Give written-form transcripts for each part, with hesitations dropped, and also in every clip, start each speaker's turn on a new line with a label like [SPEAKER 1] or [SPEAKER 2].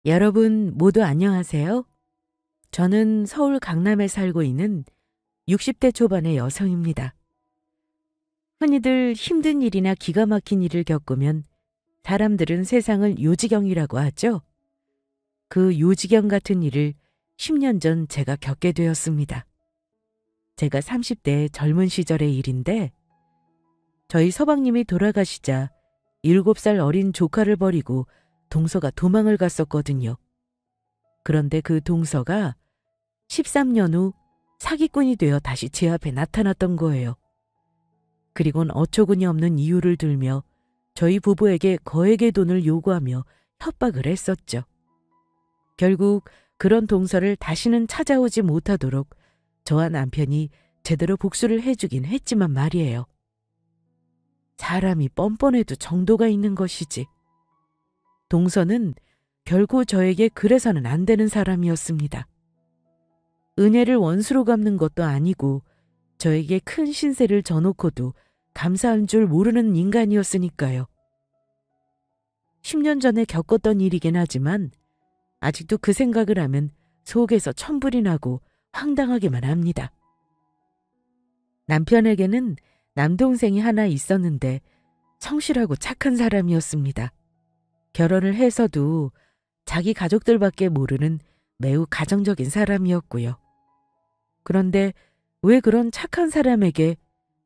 [SPEAKER 1] 여러분 모두 안녕하세요. 저는 서울 강남에 살고 있는 60대 초반의 여성입니다. 흔히들 힘든 일이나 기가 막힌 일을 겪으면 사람들은 세상을 요지경이라고 하죠. 그 요지경 같은 일을 10년 전 제가 겪게 되었습니다. 제가 30대 젊은 시절의 일인데 저희 서방님이 돌아가시자 7살 어린 조카를 버리고 동서가 도망을 갔었거든요. 그런데 그 동서가 13년 후 사기꾼이 되어 다시 제 앞에 나타났던 거예요. 그리곤 어처구니 없는 이유를 들며 저희 부부에게 거액의 돈을 요구하며 협박을 했었죠. 결국 그런 동서를 다시는 찾아오지 못하도록 저와 남편이 제대로 복수를 해주긴 했지만 말이에요. 사람이 뻔뻔해도 정도가 있는 것이지. 동서는 결코 저에게 그래서는 안 되는 사람이었습니다. 은혜를 원수로 갚는 것도 아니고 저에게 큰 신세를 져놓고도 감사한 줄 모르는 인간이었으니까요. 10년 전에 겪었던 일이긴 하지만 아직도 그 생각을 하면 속에서 천불이 나고 황당하기만 합니다. 남편에게는 남동생이 하나 있었는데 성실하고 착한 사람이었습니다. 결혼을 해서도 자기 가족들밖에 모르는 매우 가정적인 사람이었고요. 그런데 왜 그런 착한 사람에게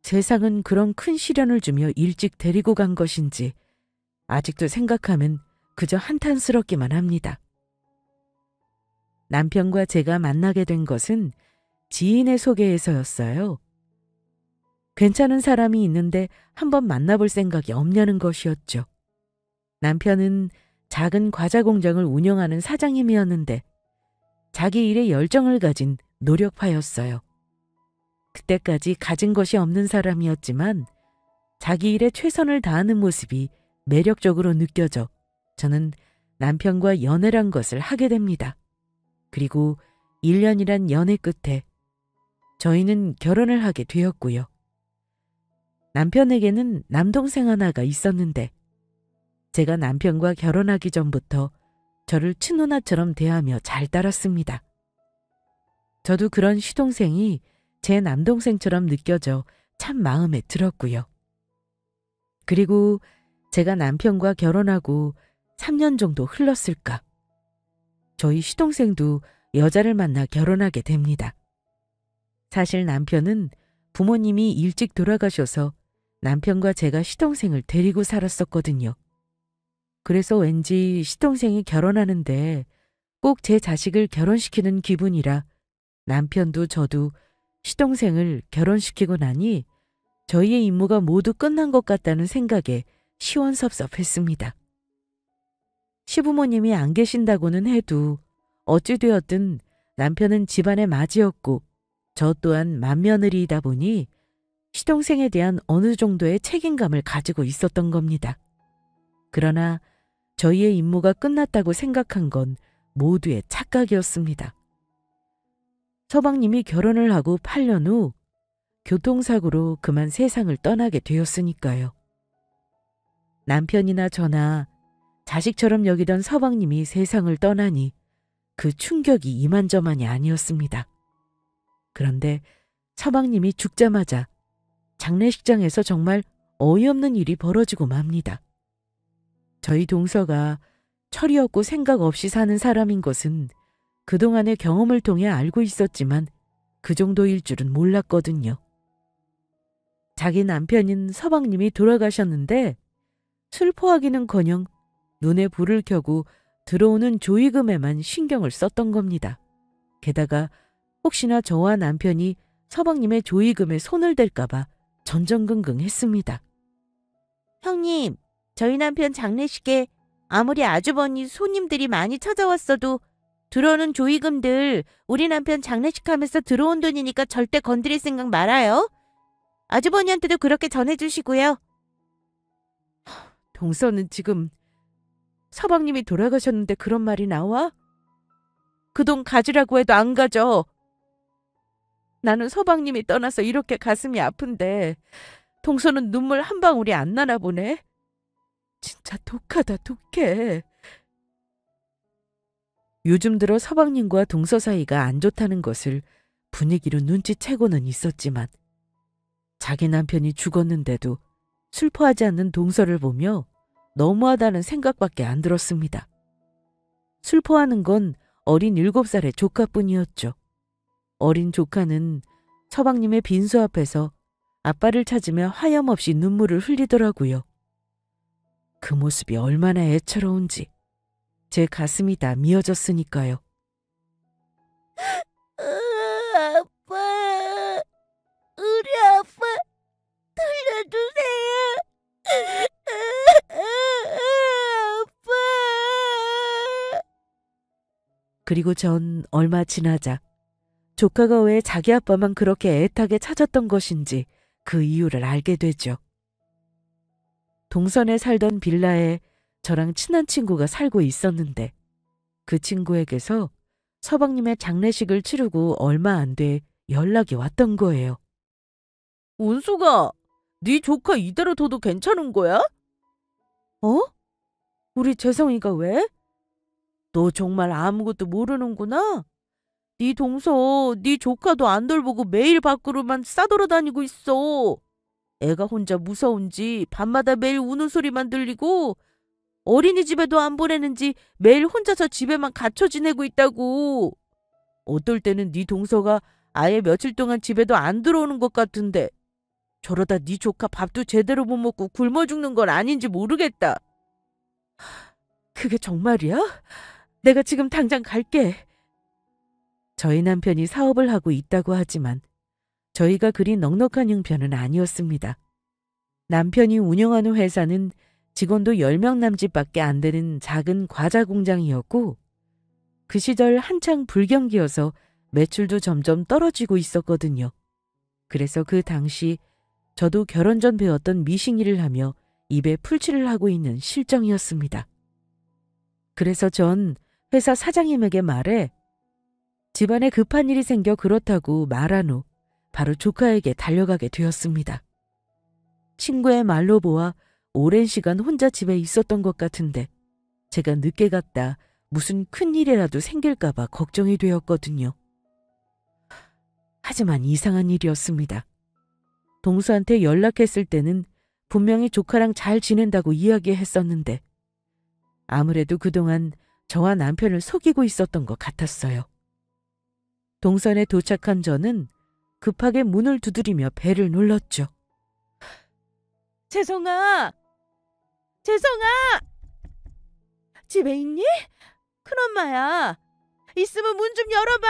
[SPEAKER 1] 세상은 그런 큰 시련을 주며 일찍 데리고 간 것인지 아직도 생각하면 그저 한탄스럽기만 합니다. 남편과 제가 만나게 된 것은 지인의 소개에서였어요. 괜찮은 사람이 있는데 한번 만나볼 생각이 없냐는 것이었죠. 남편은 작은 과자 공장을 운영하는 사장님이었는데 자기 일에 열정을 가진 노력파였어요. 그때까지 가진 것이 없는 사람이었지만 자기 일에 최선을 다하는 모습이 매력적으로 느껴져 저는 남편과 연애란 것을 하게 됩니다. 그리고 1년이란 연애 끝에 저희는 결혼을 하게 되었고요. 남편에게는 남동생 하나가 있었는데 제가 남편과 결혼하기 전부터 저를 친누나처럼 대하며 잘 따랐습니다. 저도 그런 시동생이 제 남동생처럼 느껴져 참 마음에 들었고요. 그리고 제가 남편과 결혼하고 3년 정도 흘렀을까. 저희 시동생도 여자를 만나 결혼하게 됩니다. 사실 남편은 부모님이 일찍 돌아가셔서 남편과 제가 시동생을 데리고 살았었거든요. 그래서 왠지 시동생이 결혼하는데 꼭 제 자식을 결혼시키는 기분이라 남편도 저도 시동생을 결혼시키고 나니 저희의 임무가 모두 끝난 것 같다는 생각에 시원섭섭했습니다. 시부모님이 안 계신다고는 해도 어찌되었든 남편은 집안의 맞이였고 저 또한 맏며느리이다 보니 시동생에 대한 어느 정도의 책임감을 가지고 있었던 겁니다. 그러나 저희의 임무가 끝났다고 생각한 건 모두의 착각이었습니다. 서방님이 결혼을 하고 8년 후 교통사고로 그만 세상을 떠나게 되었으니까요. 남편이나 저나 자식처럼 여기던 서방님이 세상을 떠나니 그 충격이 이만저만이 아니었습니다. 그런데 서방님이 죽자마자 장례식장에서 정말 어이없는 일이 벌어지고 맙니다. 저희 동서가 철이 없고 생각 없이 사는 사람인 것은 그동안의 경험을 통해 알고 있었지만 그 정도일 줄은 몰랐거든요. 자기 남편인 서방님이 돌아가셨는데 슬퍼하기는커녕 눈에 불을 켜고 들어오는 조의금에만 신경을 썼던 겁니다. 게다가 혹시나 저와 남편이 서방님의 조의금에 손을 댈까봐 전전긍긍했습니다.
[SPEAKER 2] 형님, 저희 남편 장례식에 아무리 아주버니 손님들이 많이 찾아왔어도 들어오는 조의금들 우리 남편 장례식 하면서 들어온 돈이니까 절대 건드릴 생각 말아요. 아주버니한테도 그렇게 전해주시고요.
[SPEAKER 1] 동서는 지금 서방님이 돌아가셨는데 그런 말이 나와? 그 돈 가지라고 해도 안 가져. 나는 서방님이 떠나서 이렇게 가슴이 아픈데 동서는 눈물 한 방울이 안 나나 보네. 진짜 독하다 독해. 요즘 들어 서방님과 동서 사이가 안 좋다는 것을 분위기로 눈치채고는 있었지만 자기 남편이 죽었는데도 슬퍼하지 않는 동서를 보며 너무하다는 생각밖에 안 들었습니다. 슬퍼하는 건 어린 7살의 조카뿐이었죠. 어린 조카는 서방님의 빈소 앞에서 아빠를 찾으며 하염없이 눈물을 흘리더라고요. 그 모습이 얼마나 애처로운지 제 가슴이 다 미어졌으니까요.
[SPEAKER 2] 아빠, 우리 아빠 살려주세요. 아빠.
[SPEAKER 1] 그리고 전 얼마 지나자 조카가 왜 자기 아빠만 그렇게 애타게 찾았던 것인지 그 이유를 알게 되죠. 동선에 살던 빌라에 저랑 친한 친구가 살고 있었는데 그 친구에게서 서방님의 장례식을 치르고 얼마 안 돼 연락이 왔던 거예요.
[SPEAKER 2] 운수가, 네 조카 이대로 둬도 괜찮은 거야?
[SPEAKER 1] 어? 우리 재성이가 왜? 너 정말 아무것도 모르는구나. 네 동서, 네 조카도 안 돌보고 매일 밖으로만 싸돌아다니고 있어. 애가 혼자 무서운지 밤마다 매일 우는 소리만 들리고 어린이집에도 안 보내는지 매일 혼자서 집에만 갇혀 지내고 있다고. 어떨 때는 네 동서가 아예 며칠 동안 집에도 안 들어오는 것 같은데 저러다 네 조카 밥도 제대로 못 먹고 굶어 죽는 건 아닌지 모르겠다. 그게 정말이야? 내가 지금 당장 갈게. 저희 남편이 사업을 하고 있다고 하지만 저희가 그리 넉넉한 형편은 아니었습니다. 남편이 운영하는 회사는 직원도 10명 남짓밖에 안 되는 작은 과자 공장이었고 그 시절 한창 불경기여서 매출도 점점 떨어지고 있었거든요. 그래서 그 당시 저도 결혼 전 배웠던 미싱일을 하며 입에 풀칠을 하고 있는 실정이었습니다. 그래서 전 회사 사장님에게 말해 집안에 급한 일이 생겨 그렇다고 말한 후 바로 조카에게 달려가게 되었습니다. 친구의 말로 보아 오랜 시간 혼자 집에 있었던 것 같은데 제가 늦게 갔다 무슨 큰일이라도 생길까 봐 걱정이 되었거든요. 하지만 이상한 일이었습니다. 동수한테 연락했을 때는 분명히 조카랑 잘 지낸다고 이야기했었는데 아무래도 그동안 저와 남편을 속이고 있었던 것 같았어요. 동선에 도착한 저는 급하게 문을 두드리며 배를 눌렀죠.
[SPEAKER 2] 재성아! 재성아! 집에 있니? 큰엄마야. 있으면 문 좀 열어봐.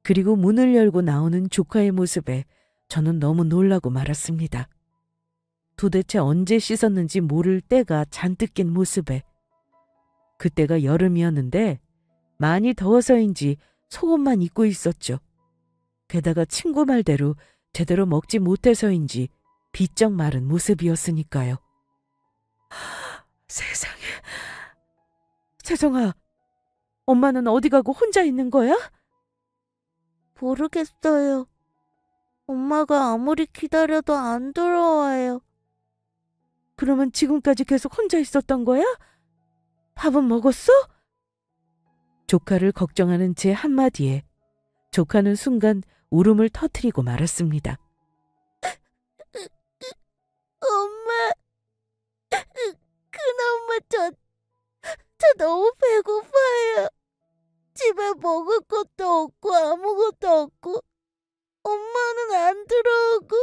[SPEAKER 1] 그리고 문을 열고 나오는 조카의 모습에 저는 너무 놀라고 말았습니다. 도대체 언제 씻었는지 모를 때가 잔뜩 낀 모습에 그때가 여름이었는데 많이 더워서인지 속옷만 입고 있었죠. 게다가 친구 말대로 제대로 먹지 못해서인지 비쩍 마른 모습이었으니까요. 세상에. 재성아, 엄마는 어디 가고 혼자 있는 거야?
[SPEAKER 2] 모르겠어요. 엄마가 아무리 기다려도 안 돌아와요.
[SPEAKER 1] 그러면 지금까지 계속 혼자 있었던 거야? 밥은 먹었어? 조카를 걱정하는 제 한마디에 조카는 순간 울음을 터뜨리고 말았습니다.
[SPEAKER 2] 엄마, 큰엄마, 저 너무 배고파요. 집에 먹을 것도 없고 아무것도 없고 엄마는 안 들어오고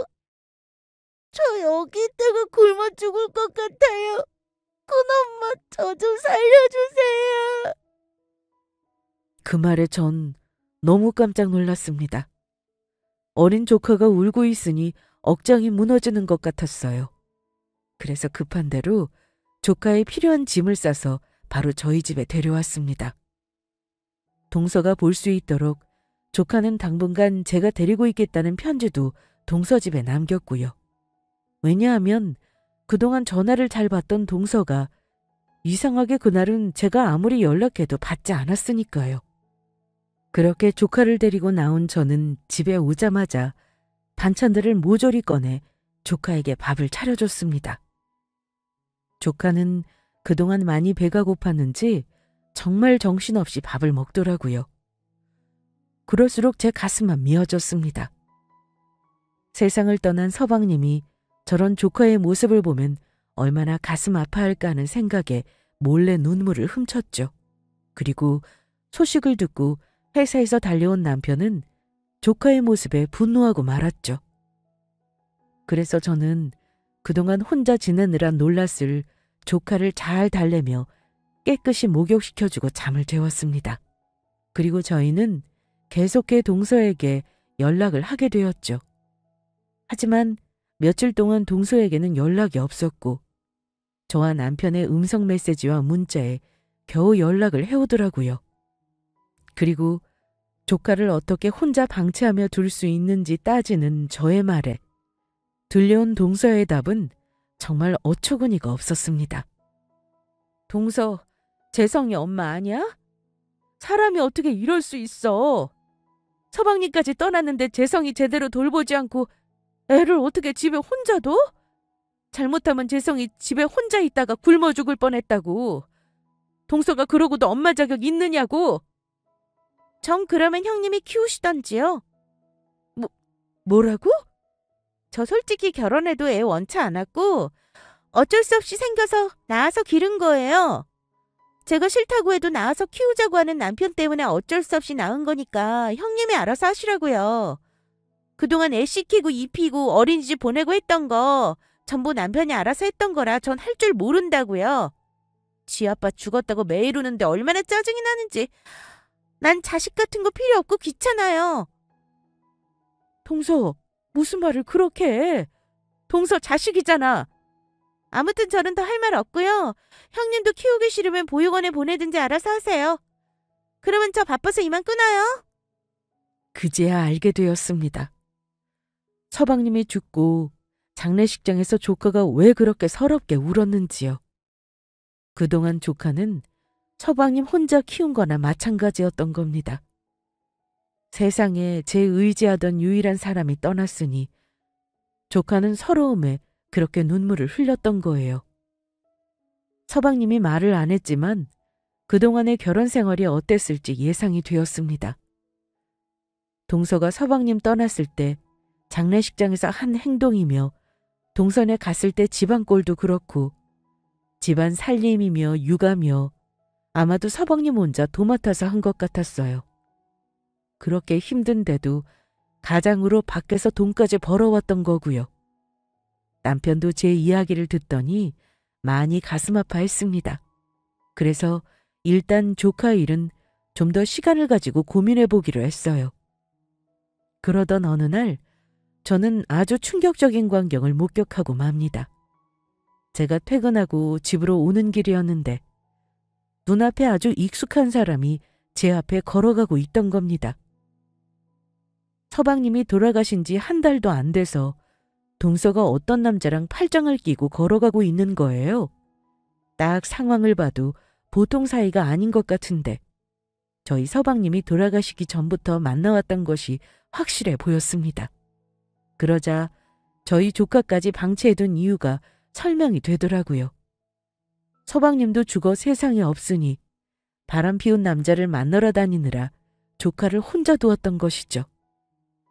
[SPEAKER 2] 저 여기 있다가 굶어 죽을 것 같아요. 큰엄마, 저 좀 살려주세요.
[SPEAKER 1] 그 말에 전 너무 깜짝 놀랐습니다. 어린 조카가 울고 있으니 억장이 무너지는 것 같았어요. 그래서 급한 대로 조카에 필요한 짐을 싸서 바로 저희 집에 데려왔습니다. 동서가 볼 수 있도록 조카는 당분간 제가 데리고 있겠다는 편지도 동서 집에 남겼고요. 왜냐하면 그동안 전화를 잘 받던 동서가 이상하게 그날은 제가 아무리 연락해도 받지 않았으니까요. 그렇게 조카를 데리고 나온 저는 집에 오자마자 반찬들을 모조리 꺼내 조카에게 밥을 차려줬습니다. 조카는 그동안 많이 배가 고팠는지 정말 정신없이 밥을 먹더라고요. 그럴수록 제 가슴만 미어졌습니다. 세상을 떠난 서방님이 저런 조카의 모습을 보면 얼마나 가슴 아파할까 하는 생각에 몰래 눈물을 훔쳤죠. 그리고 소식을 듣고 회사에서 달려온 남편은 조카의 모습에 분노하고 말았죠. 그래서 저는 그동안 혼자 지내느라 놀랐을 조카를 잘 달래며 깨끗이 목욕시켜주고 잠을 재웠습니다. 그리고 저희는 계속해 동서에게 연락을 하게 되었죠. 하지만 며칠 동안 동서에게는 연락이 없었고 저와 남편의 음성 메시지와 문자에 겨우 연락을 해오더라고요. 그리고 조카를 어떻게 혼자 방치하며 둘 수 있는지 따지는 저의 말에 들려온 동서의 답은 정말 어처구니가 없었습니다. 동서, 재성이 엄마 아니야? 사람이 어떻게 이럴 수 있어? 서방님까지 떠났는데 재성이 제대로 돌보지 않고 애를 어떻게 집에 혼자 둬? 잘못하면 재성이 집에 혼자 있다가 굶어 죽을 뻔했다고. 동서가 그러고도 엄마 자격 있느냐고.
[SPEAKER 2] 전 그러면 형님이 키우시던지요.
[SPEAKER 1] 뭐라고?
[SPEAKER 2] 저 솔직히 결혼해도 애 원치 않았고 어쩔 수 없이 생겨서 낳아서 기른 거예요. 제가 싫다고 해도 낳아서 키우자고 하는 남편 때문에 어쩔 수 없이 낳은 거니까 형님이 알아서 하시라고요. 그동안 애 씻기고 입히고 어린이집 보내고 했던 거 전부 남편이 알아서 했던 거라 전 할 줄 모른다고요. 지 아빠 죽었다고 매일 우는데 얼마나 짜증이 나는지. 난 자식 같은 거 필요 없고 귀찮아요.
[SPEAKER 1] 동서, 무슨 말을 그렇게 해? 동서 자식이잖아.
[SPEAKER 2] 아무튼 저는 더 할 말 없고요. 형님도 키우기 싫으면 보육원에 보내든지 알아서 하세요. 그러면 저 바빠서 이만 끊어요.
[SPEAKER 1] 그제야 알게 되었습니다. 서방님이 죽고 장례식장에서 조카가 왜 그렇게 서럽게 울었는지요. 그동안 조카는 서방님 혼자 키운 거나 마찬가지였던 겁니다. 세상에 제 의지하던 유일한 사람이 떠났으니 조카는 서러움에 그렇게 눈물을 흘렸던 거예요. 서방님이 말을 안 했지만 그동안의 결혼 생활이 어땠을지 예상이 되었습니다. 동서가 서방님 떠났을 때 장례식장에서 한 행동이며 동선에 갔을 때 집안꼴도 그렇고 집안 살림이며 육아며 아마도 서방님 혼자 도맡아서 한 것 같았어요. 그렇게 힘든데도 가장으로 밖에서 돈까지 벌어왔던 거고요. 남편도 제 이야기를 듣더니 많이 가슴 아파했습니다. 그래서 일단 조카 일은 좀 더 시간을 가지고 고민해 보기로 했어요. 그러던 어느 날 저는 아주 충격적인 광경을 목격하고 맙니다. 제가 퇴근하고 집으로 오는 길이었는데 눈앞에 아주 익숙한 사람이 제 앞에 걸어가고 있던 겁니다. 서방님이 돌아가신 지 한 달도 안 돼서 동서가 어떤 남자랑 팔짱을 끼고 걸어가고 있는 거예요. 딱 상황을 봐도 보통 사이가 아닌 것 같은데 저희 서방님이 돌아가시기 전부터 만나왔던 것이 확실해 보였습니다. 그러자 저희 조카까지 방치해둔 이유가 설명이 되더라고요. 서방님도 죽어 세상에 없으니 바람 피운 남자를 만나러 다니느라 조카를 혼자 두었던 것이죠.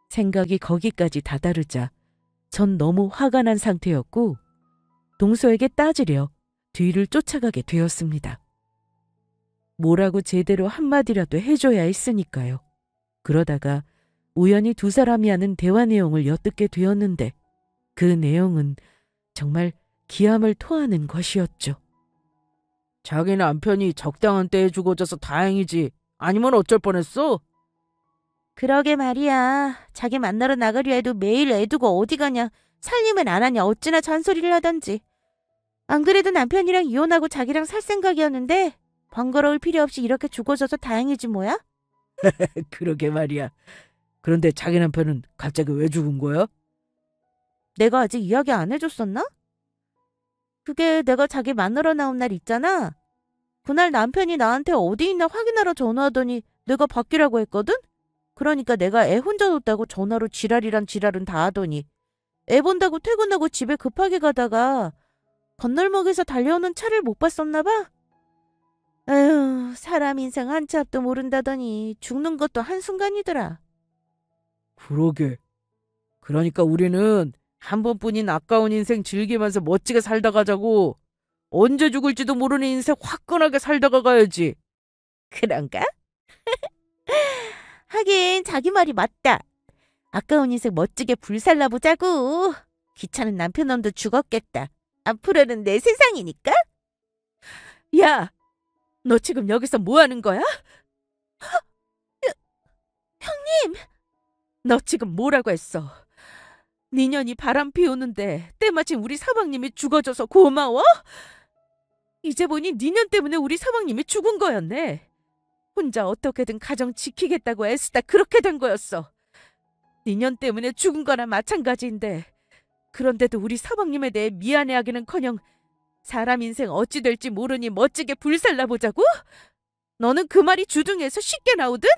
[SPEAKER 1] 생각이 거기까지 다다르자 전 너무 화가 난 상태였고 동서에게 따지려 뒤를 쫓아가게 되었습니다. 뭐라고 제대로 한마디라도 해줘야 했으니까요. 그러다가 우연히 두 사람이 하는 대화 내용을 엿듣게 되었는데 그 내용은 정말 기함을 토하는 것이었죠. 자기 남편이 적당한 때에 죽어져서 다행이지 아니면 어쩔 뻔했어?
[SPEAKER 2] 그러게 말이야. 자기 만나러 나가려 해도 매일 애 두고 어디 가냐. 살림은 안 하냐. 어찌나 잔소리를 하던지. 안 그래도 남편이랑 이혼하고 자기랑 살 생각이었는데 번거로울 필요 없이 이렇게 죽어져서 다행이지 뭐야?
[SPEAKER 1] 그러게 말이야. 그런데 자기 남편은 갑자기 왜 죽은 거야?
[SPEAKER 2] 내가 아직 이야기 안 해줬었나? 그게 내가 자기 만나러 나온 날 있잖아. 그날 남편이 나한테 어디 있나 확인하러 전화하더니 내가 바뀌라고 했거든? 그러니까 내가 애 혼자 뒀다고 전화로 지랄이란 지랄은 다 하더니 애 본다고 퇴근하고 집에 급하게 가다가 건널목에서 달려오는 차를 못 봤었나 봐. 에휴, 사람 인생 한 치 앞도 모른다더니 죽는 것도 한순간이더라.
[SPEAKER 1] 그러게. 그러니까 우리는 한 번뿐인 아까운 인생 즐기면서 멋지게 살다 가자고. 언제 죽을지도 모르는 인생 화끈하게 살다가 가야지.
[SPEAKER 2] 그런가? 하긴 자기 말이 맞다. 아까운 인생 멋지게 불살라보자고. 귀찮은 남편놈도 죽었겠다. 앞으로는 내 세상이니까.
[SPEAKER 1] 야, 너 지금 여기서 뭐 하는 거야?
[SPEAKER 2] 형님!
[SPEAKER 1] 너 지금 뭐라고 했어? 니년이 바람 피우는데 때마침 우리 사방님이 죽어줘서 고마워? 이제 보니 니년 때문에 우리 사방님이 죽은 거였네. 혼자 어떻게든 가정 지키겠다고 애쓰다 그렇게 된 거였어. 니년 때문에 죽은 거나 마찬가지인데 그런데도 우리 사방님에 대해 미안해하기는커녕 사람 인생 어찌 될지 모르니 멋지게 불살라보자고? 너는 그 말이 주둥이에서 쉽게 나오든?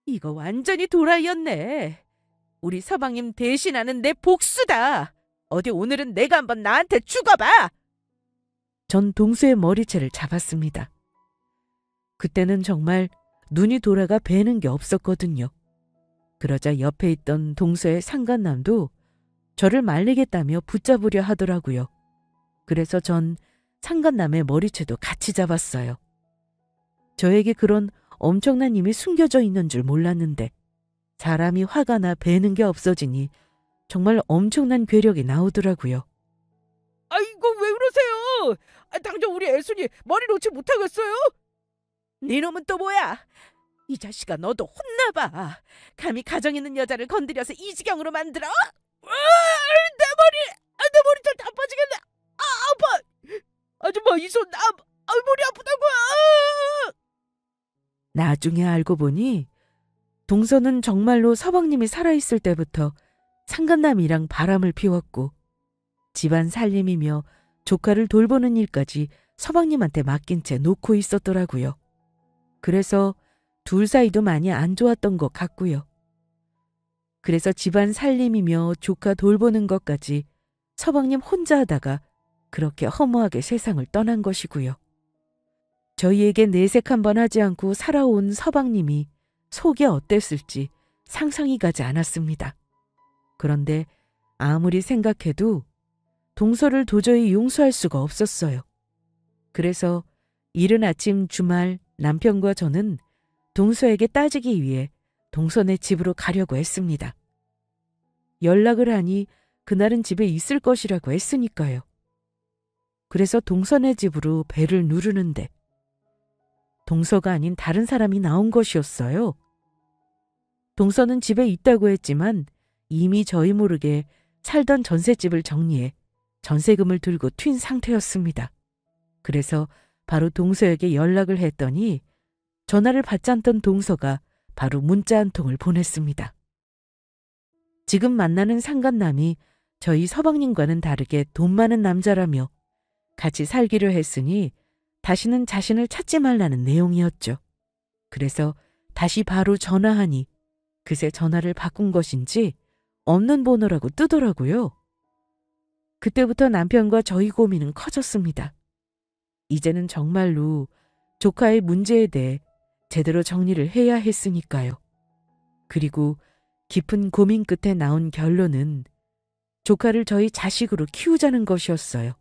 [SPEAKER 1] 이거 완전히 도라이였네. 우리 서방님 대신하는 내 복수다. 어디 오늘은 내가 한번 나한테 죽어봐. 전 동수의 머리채를 잡았습니다. 그때는 정말 눈이 돌아가 뵈는 게 없었거든요. 그러자 옆에 있던 동수의 상간남도 저를 말리겠다며 붙잡으려 하더라고요. 그래서 전 상간남의 머리채도 같이 잡았어요. 저에게 그런 엄청난 힘이 숨겨져 있는 줄 몰랐는데 사람이 화가 나 배는 게 없어지니 정말 엄청난 괴력이 나오더라고요. 아이고 왜 그러세요? 당장 우리 애순이 머리 놓지 못하겠어요? 니놈은 또 뭐야? 이 자식아 너도 혼나봐. 감히 가정 있는 여자를 건드려서 이 지경으로 만들어? 내 머리털 다 빠지겠네. 아파. 아줌마 이 손 머리 아프다고. 나중에 알고 보니 동서는 정말로 서방님이 살아있을 때부터 상간남이랑 바람을 피웠고 집안 살림이며 조카를 돌보는 일까지 서방님한테 맡긴 채 놓고 있었더라고요. 그래서 둘 사이도 많이 안 좋았던 것 같고요. 그래서 집안 살림이며 조카 돌보는 것까지 서방님 혼자 하다가 그렇게 허무하게 세상을 떠난 것이고요. 저희에게 내색 한번 하지 않고 살아온 서방님이 속이 어땠을지 상상이 가지 않았습니다. 그런데 아무리 생각해도 동서를 도저히 용서할 수가 없었어요. 그래서 이른 아침 주말 남편과 저는 동서에게 따지기 위해 동서네 집으로 가려고 했습니다. 연락을 하니 그날은 집에 있을 것이라고 했으니까요. 그래서 동서네 집으로 배를 누르는데 동서가 아닌 다른 사람이 나온 것이었어요. 동서는 집에 있다고 했지만 이미 저희 모르게 살던 전셋집을 정리해 전세금을 들고 튄 상태였습니다. 그래서 바로 동서에게 연락을 했더니 전화를 받지 않던 동서가 바로 문자 한 통을 보냈습니다. 지금 만나는 상간남이 저희 서방님과는 다르게 돈 많은 남자라며 같이 살기로 했으니 다시는 자신을 찾지 말라는 내용이었죠. 그래서 다시 바로 전화하니 그새 전화를 바꾼 것인지 없는 번호라고 뜨더라고요. 그때부터 남편과 저희 고민은 커졌습니다. 이제는 정말로 조카의 문제에 대해 제대로 정리를 해야 했으니까요. 그리고 깊은 고민 끝에 나온 결론은 조카를 저희 자식으로 키우자는 것이었어요.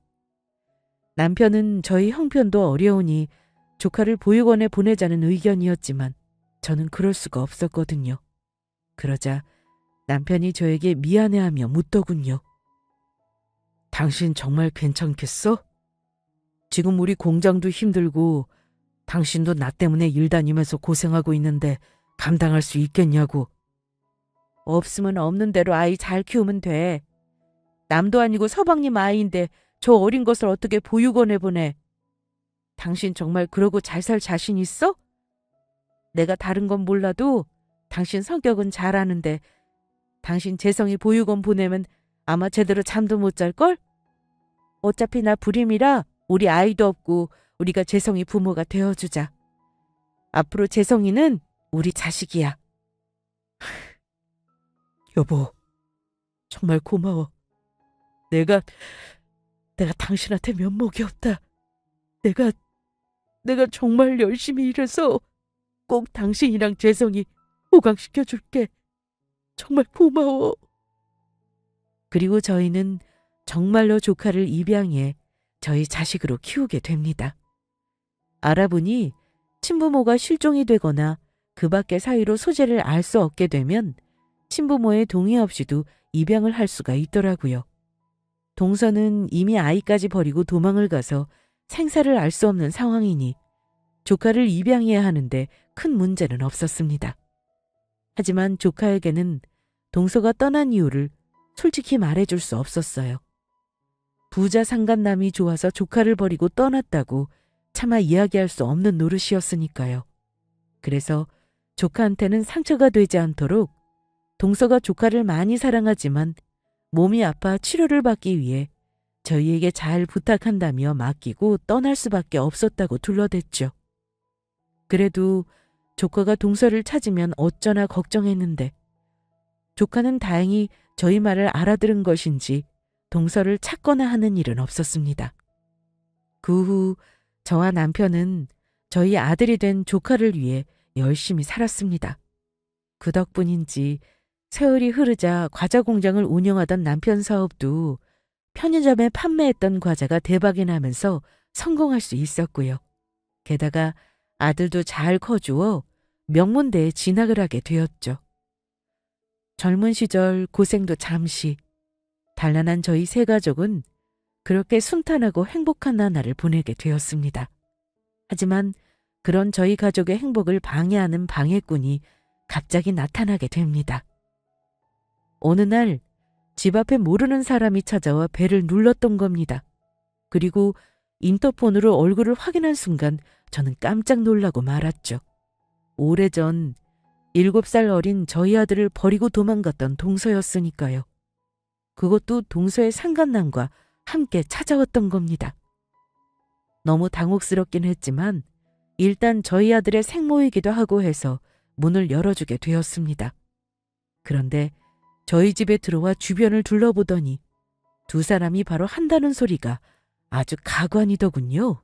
[SPEAKER 1] 남편은 저희 형편도 어려우니 조카를 보육원에 보내자는 의견이었지만 저는 그럴 수가 없었거든요. 그러자 남편이 저에게 미안해하며 묻더군요. 당신 정말 괜찮겠어? 지금 우리 공장도 힘들고 당신도 나 때문에 일 다니면서 고생하고 있는데 감당할 수 있겠냐고. 없으면 없는 대로 아이 잘 키우면 돼. 남도 아니고 서방님 아이인데 저 어린 것을 어떻게 보육원에 보내. 당신 정말 그러고 잘 살 자신 있어? 내가 다른 건 몰라도 당신 성격은 잘 아는데 당신 재성이 보육원 보내면 아마 제대로 잠도 못 잘걸? 어차피 나 불임이라 우리 아이도 없고 우리가 재성이 부모가 되어주자. 앞으로 재성이는 우리 자식이야. 여보, 정말 고마워. 내가 당신한테 면목이 없다. 내가 내가 정말 열심히 일해서 꼭 당신이랑 재성이 호강시켜줄게. 정말 고마워. 그리고 저희는 정말로 조카를 입양해 저희 자식으로 키우게 됩니다. 알아보니 친부모가 실종이 되거나 그 밖의 사유로 소재를 알 수 없게 되면 친부모의 동의 없이도 입양을 할 수가 있더라고요. 동서는 이미 아이까지 버리고 도망을 가서 생사를 알 수 없는 상황이니 조카를 입양해야 하는데 큰 문제는 없었습니다. 하지만 조카에게는 동서가 떠난 이유를 솔직히 말해줄 수 없었어요. 부자 상간남이 좋아서 조카를 버리고 떠났다고 차마 이야기할 수 없는 노릇이었으니까요. 그래서 조카한테는 상처가 되지 않도록 동서가 조카를 많이 사랑하지만 몸이 아파 치료를 받기 위해 저희에게 잘 부탁한다며 맡기고 떠날 수밖에 없었다고 둘러댔죠. 그래도 조카가 동서를 찾으면 어쩌나 걱정했는데 조카는 다행히 저희 말을 알아들은 것인지 동서를 찾거나 하는 일은 없었습니다. 그 후 저와 남편은 저희 아들이 된 조카를 위해 열심히 살았습니다. 그 덕분인지 세월이 흐르자 과자 공장을 운영하던 남편 사업도 편의점에 판매했던 과자가 대박이 나면서 성공할 수 있었고요. 게다가 아들도 잘 커주어 명문대에 진학을 하게 되었죠. 젊은 시절 고생도 잠시, 단란한 저희 세 가족은 그렇게 순탄하고 행복한 나날을 보내게 되었습니다. 하지만 그런 저희 가족의 행복을 방해하는 방해꾼이 갑자기 나타나게 됩니다. 어느 날 집 앞에 모르는 사람이 찾아와 배를 눌렀던 겁니다. 그리고 인터폰으로 얼굴을 확인한 순간 저는 깜짝 놀라고 말았죠. 오래전 7살 어린 저희 아들을 버리고 도망갔던 동서였으니까요. 그것도 동서의 상간남과 함께 찾아왔던 겁니다. 너무 당혹스럽긴 했지만 일단 저희 아들의 생모이기도 하고 해서 문을 열어주게 되었습니다. 그런데 저희 집에 들어와 주변을 둘러보더니 두 사람이 바로 한다는 소리가 아주 가관이더군요.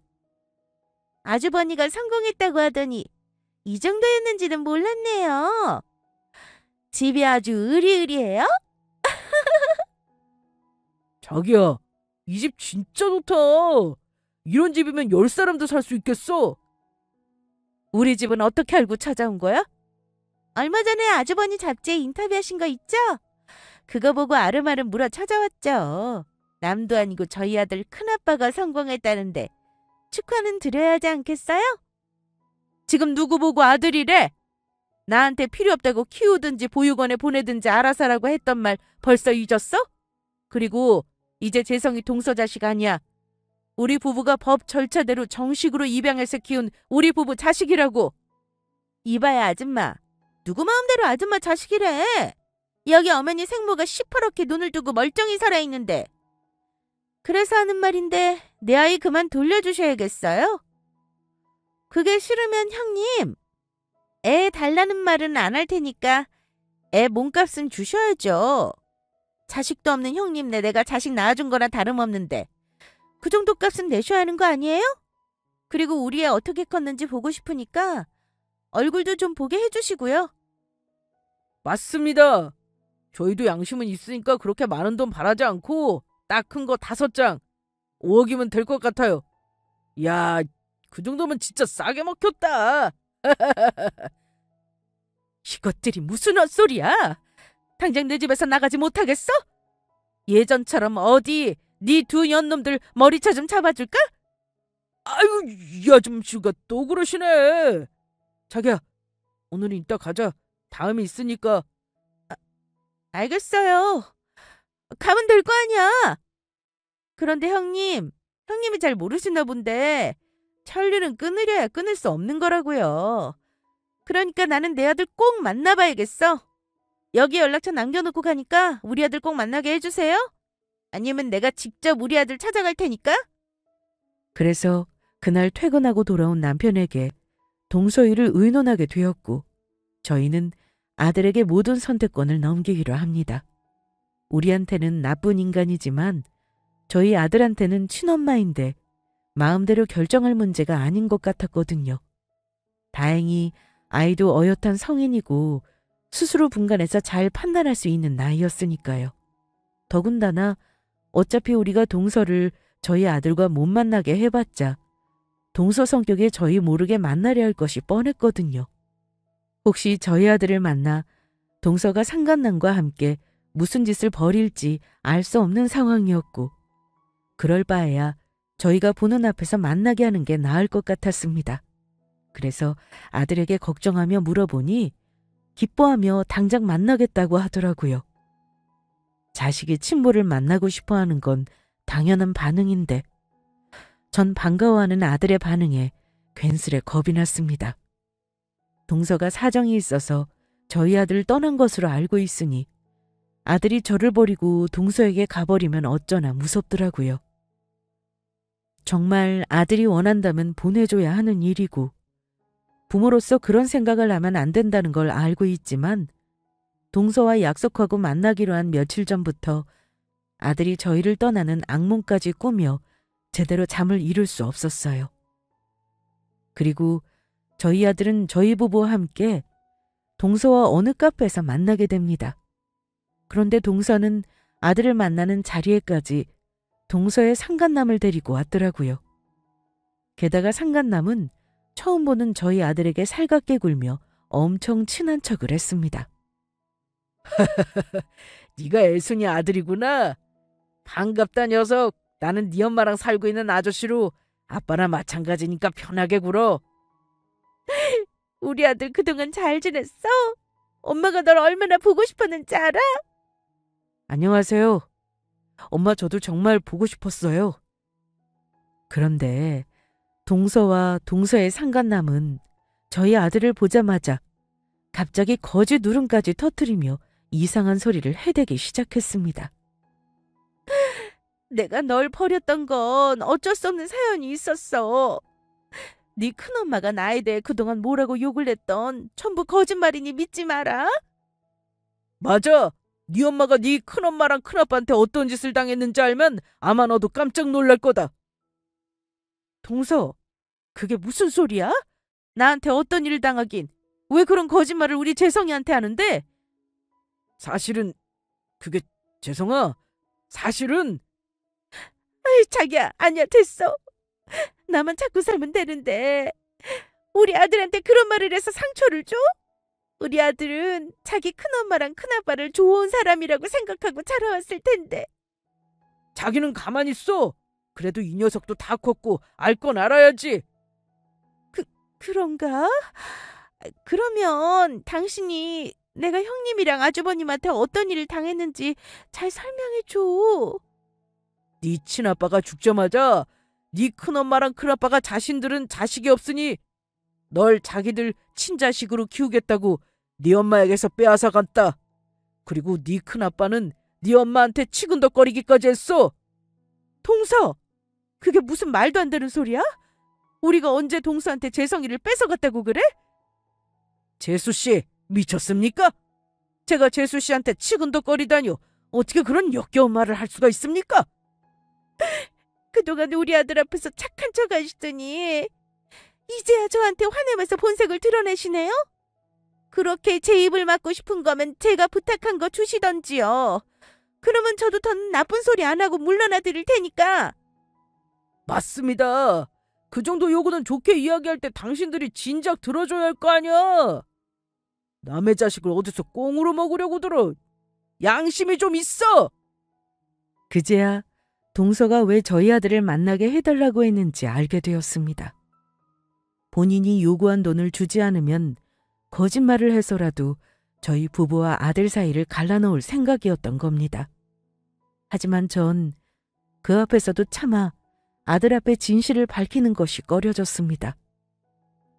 [SPEAKER 2] 아주버니가 성공했다고 하더니 이 정도였는지는 몰랐네요. 집이 아주 으리으리해요?
[SPEAKER 1] 자기야, 이 집 진짜 좋다. 이런 집이면 10사람도 살 수 있겠어.
[SPEAKER 2] 우리 집은 어떻게 알고 찾아온 거야? 얼마 전에 아주버니 잡지에 인터뷰하신 거 있죠? 그거 보고 아름아름 물어 찾아왔죠. 남도 아니고 저희 아들 큰아빠가 성공했다는데 축하는 드려야 하지 않겠어요? 지금 누구 보고 아들이래? 나한테 필요 없다고 키우든지 보육원에 보내든지 알아서 하라고 했던 말 벌써 잊었어? 그리고 이제 재성이 동서 자식 아니야. 우리 부부가 법 절차대로 정식으로 입양해서 키운 우리 부부 자식이라고. 이봐야 아줌마. 누구 마음대로 아줌마 자식이래. 여기 어머니 생모가 시퍼렇게 눈을 두고 멀쩡히 살아있는데. 그래서 하는 말인데 내 아이 그만 돌려주셔야겠어요? 그게 싫으면 형님, 애 달라는 말은 안 할 테니까 애 몸값은 주셔야죠. 자식도 없는 형님네 내가 자식 낳아준 거나 다름없는데 그 정도 값은 내셔야 하는 거 아니에요? 그리고 우리 애 어떻게 컸는지 보고 싶으니까 얼굴도 좀 보게 해주시고요.
[SPEAKER 1] 맞습니다. 저희도 양심은 있으니까 그렇게 많은 돈 바라지 않고 딱 큰 거 5장, 5억이면 될 것 같아요. 야, 그 정도면 진짜 싸게 먹혔다. 이것들이 무슨 헛소리야? 당장 내 집에서 나가지 못하겠어? 예전처럼 어디 네 두 연놈들 머리차 좀 잡아줄까? 아유, 이 아줌씨가 또 그러시네. 자기야, 오늘은 이따 가자. 다음이 있으니까.
[SPEAKER 2] 알겠어요. 가면 될 거 아니야. 그런데 형님이 잘 모르시나 본데 천류는 끊으려야 끊을 수 없는 거라고요. 그러니까 나는 내 아들 꼭 만나봐야겠어. 여기 연락처 남겨놓고 가니까 우리 아들 꼭 만나게 해주세요. 아니면 내가 직접 우리 아들 찾아갈 테니까. 그래서 그날 퇴근하고 돌아온 남편에게 동서이를 의논하게 되었고 저희는 아들에게 모든 선택권을 넘기기로 합니다. 우리한테는 나쁜 인간이지만 저희 아들한테는 친엄마인데
[SPEAKER 1] 마음대로 결정할 문제가 아닌 것 같았거든요. 다행히 아이도 어엿한 성인이고 스스로 분간해서 잘 판단할 수 있는 나이였으니까요. 더군다나 어차피 우리가 동서를 저희 아들과 못 만나게 해봤자 동서 성격에 저희 모르게 만나려 할 것이 뻔했거든요. 혹시 저희 아들을 만나 동서가 상간남과 함께 무슨 짓을 벌일지 알 수 없는 상황이었고 그럴 바에야 저희가 보는 앞에서 만나게 하는 게 나을 것 같았습니다. 그래서 아들에게 걱정하며 물어보니 기뻐하며 당장 만나겠다고 하더라고요. 자식이 친모를 만나고 싶어 하는 건 당연한 반응인데 전 반가워하는 아들의 반응에 괜스레 겁이 났습니다. 동서가 사정이 있어서 저희 아들을 떠난 것으로 알고 있으니 아들이 저를 버리고 동서에게 가버리면 어쩌나 무섭더라고요. 정말 아들이 원한다면 보내줘야 하는 일이고 부모로서 그런 생각을 하면 안 된다는 걸 알고 있지만 동서와 약속하고 만나기로 한 며칠 전부터 아들이 저희를 떠나는 악몽까지 꾸며 제대로 잠을 이룰 수 없었어요. 그리고 저희 아들은 저희 부부와 함께 동서와 어느 카페에서 만나게 됩니다. 그런데 동서는 아들을 만나는 자리에까지 동서의 상간남을 데리고 왔더라고요. 게다가 상간남은 처음 보는 저희 아들에게 살갑게 굴며 엄청 친한 척을 했습니다.
[SPEAKER 3] 네가 애순이 아들이구나. 반갑다 녀석. 나는 네 엄마랑 살고 있는 아저씨로 아빠랑 마찬가지니까 편하게 굴어.
[SPEAKER 2] 우리 아들 그동안 잘 지냈어? 엄마가 널 얼마나 보고 싶었는지 알아?
[SPEAKER 1] 안녕하세요. 엄마 저도 정말 보고 싶었어요. 그런데 동서와 동서의 상간남은 저희 아들을 보자마자 갑자기 거짓 울음까지 터뜨리며 이상한 소리를 해대기 시작했습니다.
[SPEAKER 2] 내가 널 버렸던 건 어쩔 수 없는 사연이 있었어. 네 큰엄마가 나에 대해 그동안 뭐라고 욕을 했던 전부 거짓말이니 믿지 마라.
[SPEAKER 3] 맞아. 네 엄마가 네 큰엄마랑 큰아빠한테 어떤 짓을 당했는지 알면 아마 너도 깜짝 놀랄 거다.
[SPEAKER 2] 동서, 그게 무슨 소리야? 나한테 어떤 일을 당하긴. 왜 그런 거짓말을 우리 재성이한테 하는데?
[SPEAKER 3] 사실은 그게 재성아. 사실은
[SPEAKER 2] 아이, 자기야, 아니야, 됐어. 나만 찾고 살면 되는데 우리 아들한테 그런 말을 해서 상처를 줘? 우리 아들은 자기 큰엄마랑 큰아빠를 좋은 사람이라고 생각하고 자라왔을 텐데.
[SPEAKER 3] 자기는 가만히 있어. 그래도 이 녀석도 다 컸고 알 건 알아야지.
[SPEAKER 2] 그런가? 그러면 당신이 내가 형님이랑 아주버님한테 어떤 일을 당했는지 잘 설명해 줘.
[SPEAKER 3] 네 친아빠가 죽자마자 네 큰엄마랑 큰아빠가 자신들은 자식이 없으니 널 자기들 친자식으로 키우겠다고 네 엄마에게서 빼앗아 갔다. 그리고 네 큰아빠는 네 엄마한테 치근덕거리기까지 했어.
[SPEAKER 2] 동서, 그게 무슨 말도 안 되는 소리야? 우리가 언제 동서한테 재성이를 뺏어갔다고 그래?
[SPEAKER 3] 재수씨, 미쳤습니까? 제가 재수씨한테 치근덕거리다뇨. 어떻게 그런 역겨운 말을 할 수가 있습니까?
[SPEAKER 2] 그동안 우리 아들 앞에서 착한 척 하시더니 이제야 저한테 화내면서 본색을 드러내시네요? 그렇게 제 입을 막고 싶은 거면 제가 부탁한 거 주시던지요. 그러면 저도 더 나쁜 소리 안 하고 물러나 드릴 테니까.
[SPEAKER 3] 맞습니다. 그 정도 요구는 좋게 이야기할 때 당신들이 진작 들어줘야 할 거 아니야. 남의 자식을 어디서 꽁으로 먹으려고 들어. 양심이 좀 있어.
[SPEAKER 1] 그제야 동서가 왜 저희 아들을 만나게 해달라고 했는지 알게 되었습니다. 본인이 요구한 돈을 주지 않으면 거짓말을 해서라도 저희 부부와 아들 사이를 갈라놓을 생각이었던 겁니다. 하지만 전 그 앞에서도 차마 아들 앞에 진실을 밝히는 것이 꺼려졌습니다.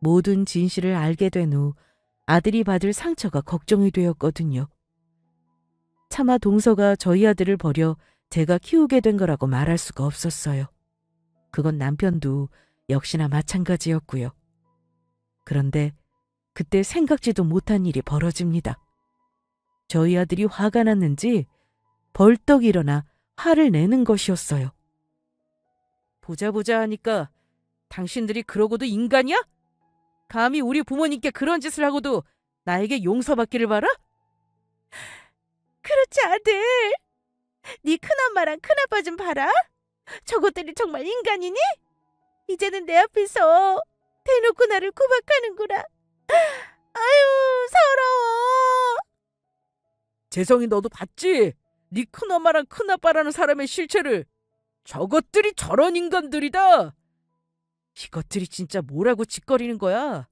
[SPEAKER 1] 모든 진실을 알게 된 후 아들이 받을 상처가 걱정이 되었거든요. 차마 동서가 저희 아들을 버려 제가 키우게 된 거라고 말할 수가 없었어요. 그건 남편도 역시나 마찬가지였고요. 그런데 그때 생각지도 못한 일이 벌어집니다. 저희 아들이 화가 났는지 벌떡 일어나 화를 내는 것이었어요.
[SPEAKER 3] 보자 하니까 당신들이 그러고도 인간이야? 감히 우리 부모님께 그런 짓을 하고도 나에게 용서받기를 바라?
[SPEAKER 2] 그렇지 아들. 네 큰엄마랑 큰아빠 좀 봐라. 저것들이 정말 인간이니? 이제는 내 앞에서 대놓고 나를 구박하는구나. 아유 서러워.
[SPEAKER 3] 재성이 너도 봤지? 네 큰엄마랑 큰아빠라는 사람의 실체를. 저것들이 저런 인간들이다. 이것들이 진짜 뭐라고 짓거리는 거야?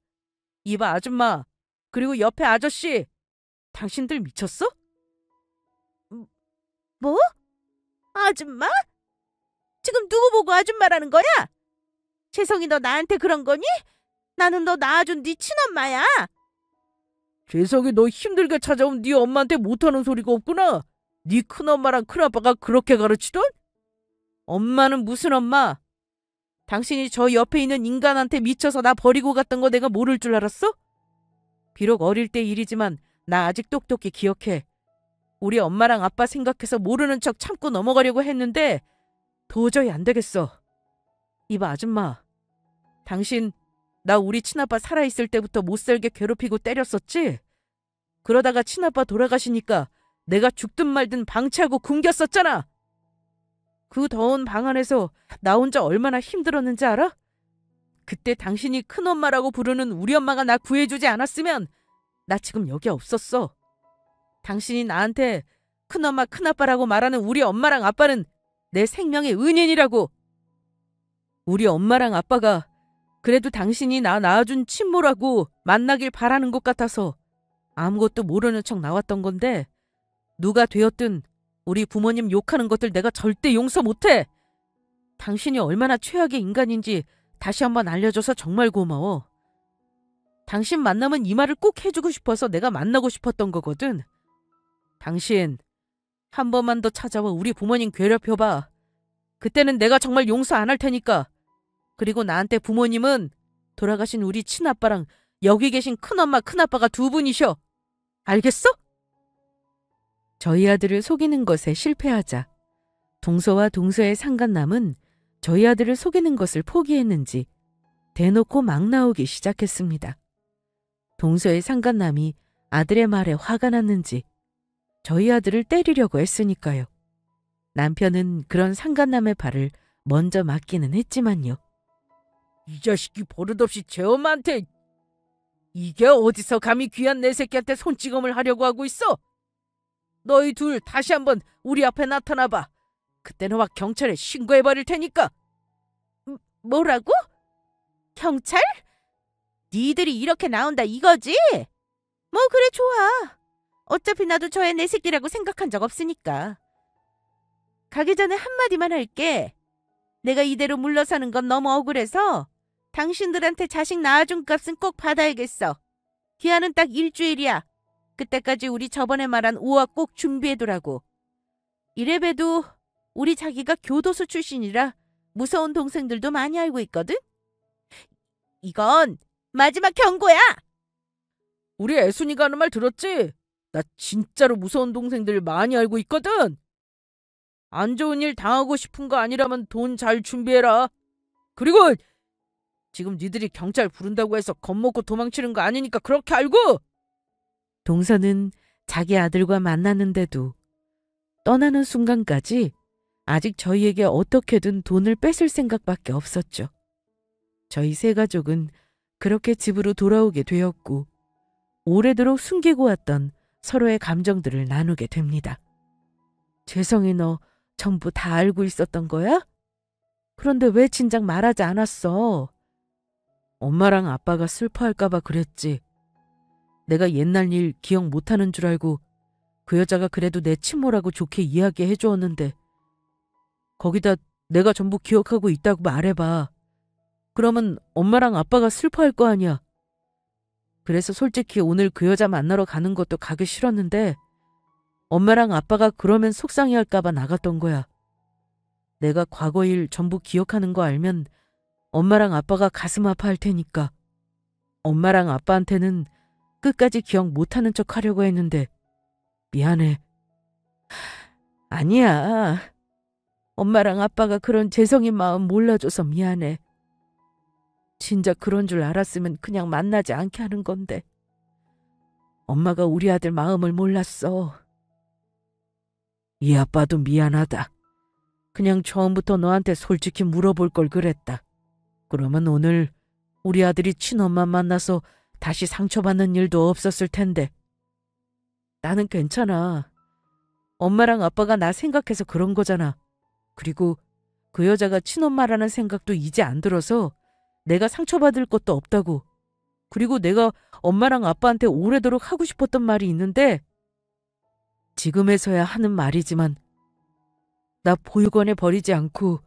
[SPEAKER 3] 이봐 아줌마, 그리고 옆에 아저씨, 당신들 미쳤어?
[SPEAKER 2] 뭐? 아줌마? 지금 누구 보고 아줌마라는 거야? 재성이 너 나한테 그런 거니? 나는 너 낳아준 네 친엄마야.
[SPEAKER 3] 재성이 너 힘들게 찾아온 네 엄마한테 못하는 소리가 없구나. 네 큰엄마랑 큰아빠가 그렇게 가르치던? 엄마는 무슨 엄마? 당신이 저 옆에 있는 인간한테 미쳐서 나 버리고 갔던 거 내가 모를 줄 알았어? 비록 어릴 때 일이지만 나 아직 똑똑히 기억해. 우리 엄마랑 아빠 생각해서 모르는 척 참고 넘어가려고 했는데 도저히 안 되겠어. 이봐 아줌마, 당신 나 우리 친아빠 살아있을 때부터 못살게 괴롭히고 때렸었지? 그러다가 친아빠 돌아가시니까 내가 죽든 말든 방치하고 굶겼었잖아. 그 더운 방 안에서 나 혼자 얼마나 힘들었는지 알아? 그때 당신이 큰엄마라고 부르는 우리 엄마가 나 구해주지 않았으면 나 지금 여기 없었어. 당신이 나한테 큰엄마 큰아빠라고 말하는 우리 엄마랑 아빠는 내 생명의 은인이라고. 우리 엄마랑 아빠가 그래도 당신이 나 낳아준 친모라고 만나길 바라는 것 같아서 아무것도 모르는 척 나왔던 건데, 누가 되었든 우리 부모님 욕하는 것들 내가 절대 용서 못해. 당신이 얼마나 최악의 인간인지 다시 한번 알려줘서 정말 고마워. 당신 만나면 이 말을 꼭 해주고 싶어서 내가 만나고 싶었던 거거든. 당신 한 번만 더 찾아와 우리 부모님 괴롭혀봐. 그때는 내가 정말 용서 안 할 테니까. 그리고 나한테 부모님은 돌아가신 우리 친아빠랑 여기 계신 큰엄마 큰아빠가 두 분이셔. 알겠어? 저희 아들을 속이는 것에 실패하자 동서와 동서의 상간남은 저희 아들을 속이는 것을 포기했는지 대놓고 막 나오기 시작했습니다. 동서의 상간남이 아들의 말에 화가 났는지 저희 아들을 때리려고 했으니까요. 남편은 그런 상간남의 발을 먼저 맞기는 했지만요. 이 자식이 버릇없이 제 엄마한테. 이게 어디서 감히 귀한 내 새끼한테 손찌검을 하려고 하고 있어? 너희 둘 다시 한번 우리 앞에 나타나봐. 그때는 확 경찰에 신고해버릴 테니까.
[SPEAKER 2] 뭐라고? 경찰? 니들이 이렇게 나온다 이거지? 뭐 그래 좋아. 어차피 나도 저 애 내 새끼라고 생각한 적 없으니까. 가기 전에 한마디만 할게. 내가 이대로 물러서는 건 너무 억울해서 당신들한테 자식 낳아준 값은 꼭 받아야겠어. 기한은 딱 일주일이야. 그때까지 우리 저번에 말한 5억 꼭 준비해두라고. 이래봬도 우리 자기가 교도소 출신이라 무서운 동생들도 많이 알고 있거든? 이건 마지막 경고야!
[SPEAKER 3] 우리 애순이가 하는 말 들었지? 나 진짜로 무서운 동생들 많이 알고 있거든. 안 좋은 일 당하고 싶은 거 아니라면 돈 잘 준비해라. 그리고 지금 니들이 경찰 부른다고 해서 겁먹고 도망치는 거 아니니까 그렇게 알고. 동서는 자기 아들과 만났는데도 떠나는 순간까지 아직 저희에게 어떻게든 돈을 뺏을 생각밖에 없었죠. 저희 세 가족은 그렇게 집으로 돌아오게 되었고 오래도록 숨기고 왔던 서로의 감정들을 나누게 됩니다. 재성이 너 전부 다 알고 있었던 거야? 그런데 왜 진작 말하지 않았어? 엄마랑 아빠가 슬퍼할까 봐 그랬지. 내가 옛날 일 기억 못하는 줄 알고 그 여자가 그래도 내 친모라고 좋게 이야기해 주었는데 거기다 내가 전부 기억하고 있다고 말해봐. 그러면 엄마랑 아빠가 슬퍼할 거 아니야. 그래서 솔직히 오늘 그 여자 만나러 가는 것도 가기 싫었는데 엄마랑 아빠가 그러면 속상해할까 봐 나갔던 거야. 내가 과거 일 전부 기억하는 거 알면 엄마랑 아빠가 가슴 아파할 테니까. 엄마랑 아빠한테는 끝까지 기억 못하는 척 하려고 했는데 미안해. 아니야.
[SPEAKER 1] 엄마랑 아빠가 그런 재성인 마음 몰라줘서 미안해. 진작 그런 줄 알았으면 그냥 만나지 않게 하는 건데. 엄마가 우리 아들 마음을 몰랐어. 이 아빠도 미안하다. 그냥 처음부터 너한테 솔직히 물어볼 걸 그랬다. 그러면 오늘 우리 아들이 친엄마 만나서 다시 상처받는 일도 없었을 텐데. 나는 괜찮아. 엄마랑 아빠가 나 생각해서 그런 거잖아. 그리고 그 여자가 친엄마라는 생각도 이제 안 들어서 내가 상처받을 것도 없다고. 그리고 내가 엄마랑 아빠한테 오래도록 하고 싶었던 말이 있는데 지금에서야 하는 말이지만 나 보육원에 버리지 않고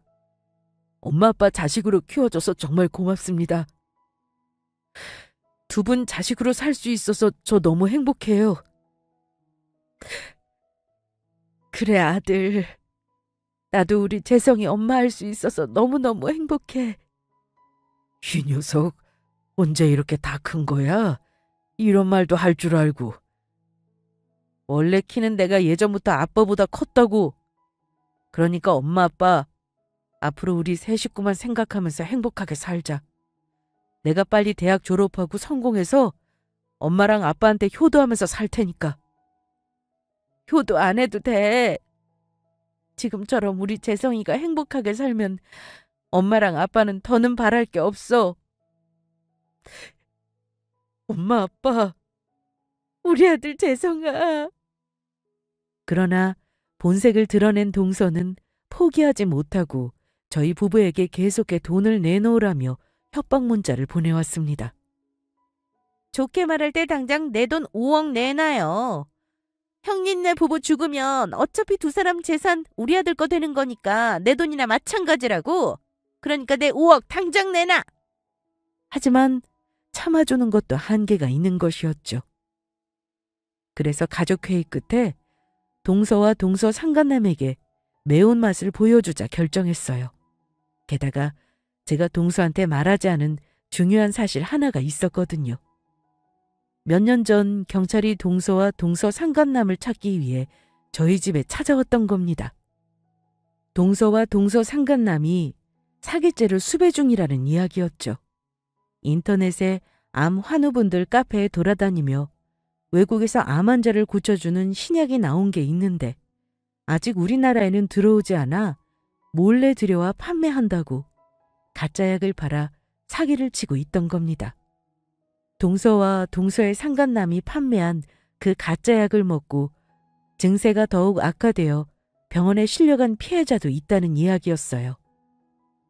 [SPEAKER 1] 엄마 아빠 자식으로 키워줘서 정말 고맙습니다. 두 분 자식으로 살 수 있어서 저 너무 행복해요. 그래 아들. 나도 우리 재성이 엄마 할 수 있어서 너무너무 행복해. 이 녀석 언제 이렇게 다 큰 거야? 이런 말도 할 줄 알고. 원래 키는 내가 예전부터 아빠보다 컸다고. 그러니까 엄마 아빠 앞으로 우리 세 식구만 생각하면서 행복하게 살자. 내가 빨리 대학 졸업하고 성공해서 엄마랑 아빠한테 효도하면서 살 테니까. 효도 안 해도 돼. 지금처럼 우리 재성이가 행복하게 살면 엄마랑 아빠는 더는 바랄 게 없어. 엄마 아빠, 우리 아들 재성아. 그러나 본색을 드러낸 동서는 포기하지 못하고 저희 부부에게 계속해 돈을 내놓으라며 협박 문자를 보내왔습니다.
[SPEAKER 2] 좋게 말할 때 당장 내 돈 5억 내놔요. 형님네 부부 죽으면 어차피 두 사람 재산 우리 아들 거 되는 거니까 내 돈이나 마찬가지라고. 그러니까 내 5억 당장 내놔.
[SPEAKER 1] 하지만 참아주는 것도 한계가 있는 것이었죠. 그래서 가족회의 끝에 동서와 동서 상간남에게 매운맛을 보여주자 결정했어요. 게다가 제가 동서한테 말하지 않은 중요한 사실 하나가 있었거든요. 몇 년 전 경찰이 동서와 동서 상간남을 찾기 위해 저희 집에 찾아왔던 겁니다. 동서와 동서 상간남이 사기죄를 수배 중이라는 이야기였죠. 인터넷에 암 환우분들 카페에 돌아다니며 외국에서 암 환자를 고쳐주는 신약이 나온 게 있는데 아직 우리나라에는 들어오지 않아 몰래 들여와 판매한다고 가짜약을 팔아 사기를 치고 있던 겁니다. 동서와 동서의 상간남이 판매한 그 가짜약을 먹고 증세가 더욱 악화되어 병원에 실려간 피해자도 있다는 이야기였어요.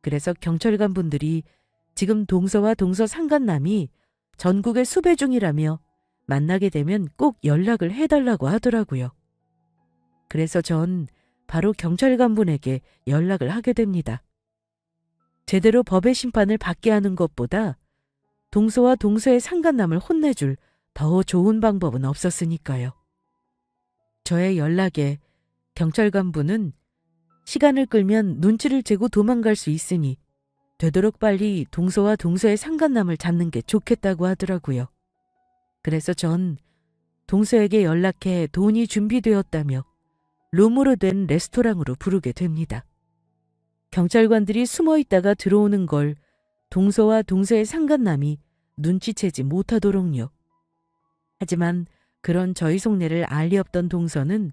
[SPEAKER 1] 그래서 경찰관 분들이 지금 동서와 동서 상간남이 전국에 수배 중이라며 만나게 되면 꼭 연락을 해달라고 하더라고요. 그래서 전 바로 경찰관 분에게 연락을 하게 됩니다. 제대로 법의 심판을 받게 하는 것보다 동서와 동서의 상간남을 혼내줄 더 좋은 방법은 없었으니까요. 저의 연락에 경찰관 분은 시간을 끌면 눈치를 채고 도망갈 수 있으니 되도록 빨리 동서와 동서의 상간남을 잡는 게 좋겠다고 하더라고요. 그래서 전 동서에게 연락해 돈이 준비되었다며 룸으로 된 레스토랑으로 부르게 됩니다. 경찰관들이 숨어 있다가 들어오는 걸 동서와 동서의 상간남이 눈치채지 못하도록요. 하지만 그런 저희 속내를 알 리 없던 동서는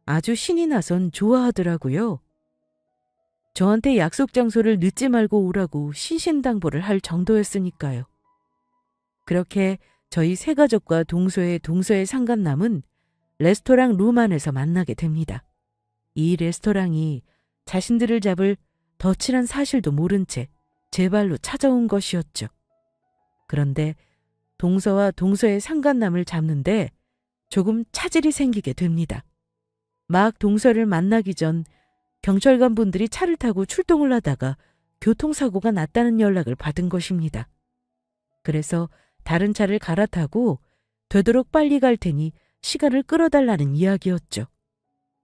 [SPEAKER 1] 아주 신이 나선 좋아하더라고요. 저한테 약속 장소를 늦지 말고 오라고 신신당부를 할 정도였으니까요. 그렇게 저희 세 가족과 동서의 상간남은 레스토랑 룸 안에서 만나게 됩니다. 이 레스토랑이 자신들을 잡을 덫이란 사실도 모른 채 제 발로 찾아온 것이었죠. 그런데 동서와 동서의 상간남을 잡는데 조금 차질이 생기게 됩니다. 막 동서를 만나기 전 경찰관 분들이 차를 타고 출동을 하다가 교통사고가 났다는 연락을 받은 것입니다. 그래서 다른 차를 갈아타고 되도록 빨리 갈 테니 시간을 끌어달라는 이야기였죠.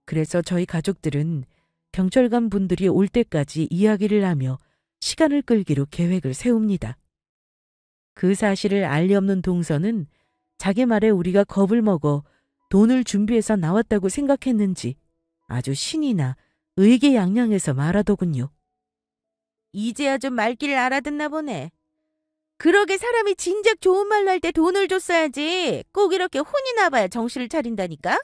[SPEAKER 1] 그래서 저희 가족들은 경찰관 분들이 올 때까지 이야기를 하며 시간을 끌기로 계획을 세웁니다. 그 사실을 알 리 없는 동서는 자기 말에 우리가 겁을 먹어 돈을 준비해서 나왔다고 생각했는지 아주 신이 나 의기양양해서 말하더군요.
[SPEAKER 2] 이제야 좀 말귀를 알아듣나 보네. 그러게 사람이 진작 좋은 말로 할 때 돈을 줬어야지. 꼭 이렇게 혼이 나봐야 정신을 차린다니까?